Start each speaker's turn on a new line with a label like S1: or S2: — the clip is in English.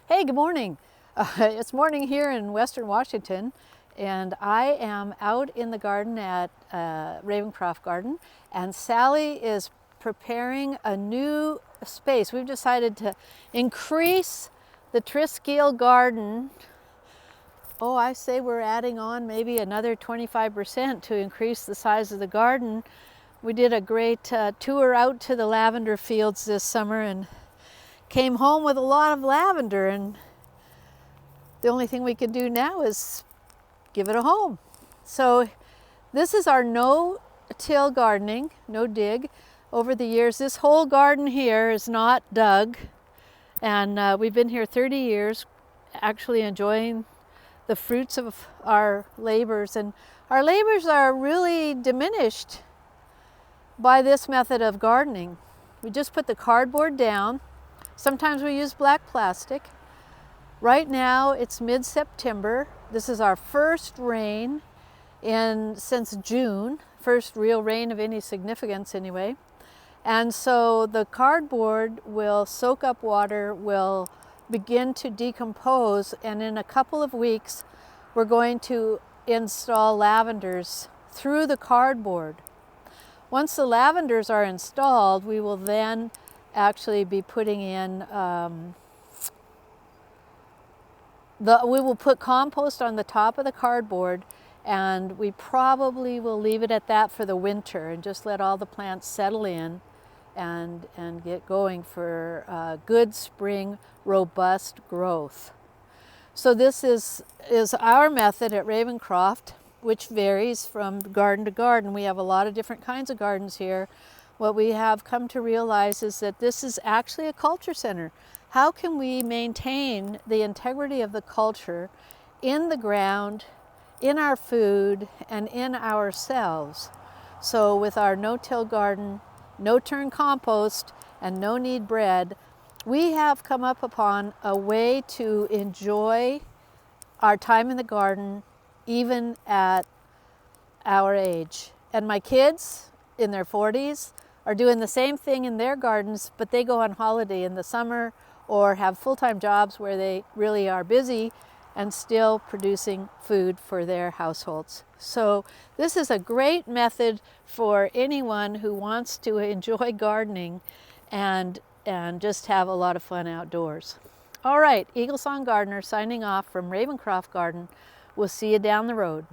S1: Hey, good morning. It's morning here in Western Washington, and I am out in the garden at RavenCroft Garden, and Sally is preparing a new space. We've decided to increase the Triskill garden. Oh, I say we're adding on maybe another 25% to increase the size of the garden. We did a great tour out to the lavender fields this summer and came home with a lot of lavender, and the only thing we can do now is give it a home. So this is our no-till gardening, no dig. Over the years, this whole garden here is not dug, and we've been here 30 years, actually enjoying the fruits of our labors, and our labors are really diminished by this method of gardening. We just put the cardboard down. Sometimes we use black plastic. Right now it's mid-September. This is our first rain since June, first real rain of any significance anyway. And so the cardboard will soak up water, will begin to decompose, and in a couple of weeks we're going to install lavenders through the cardboard. Once the lavenders are installed, we will then actually be putting in, we will put compost on the top of the cardboard, and we probably will leave it at that for the winter and just let all the plants settle in and get going for good spring, robust growth. So this is our method at RavenCroft, which varies from garden to garden. We have a lot of different kinds of gardens here. What we have come to realize is that this is actually a culture center. How can we maintain the integrity of the culture in the ground, in our food, and in ourselves? So with our no-till garden, no-turn compost, and no-knead bread, we have come up upon a way to enjoy our time in the garden even at our age. And my kids in their 40s are doing the same thing in their gardens, but they go on holiday in the summer or have full-time jobs where they really are busy and still producing food for their households. So this is a great method for anyone who wants to enjoy gardening and just have a lot of fun outdoors. All right, Eagle Song Gardener signing off from RavenCroft Garden. We'll see you down the road.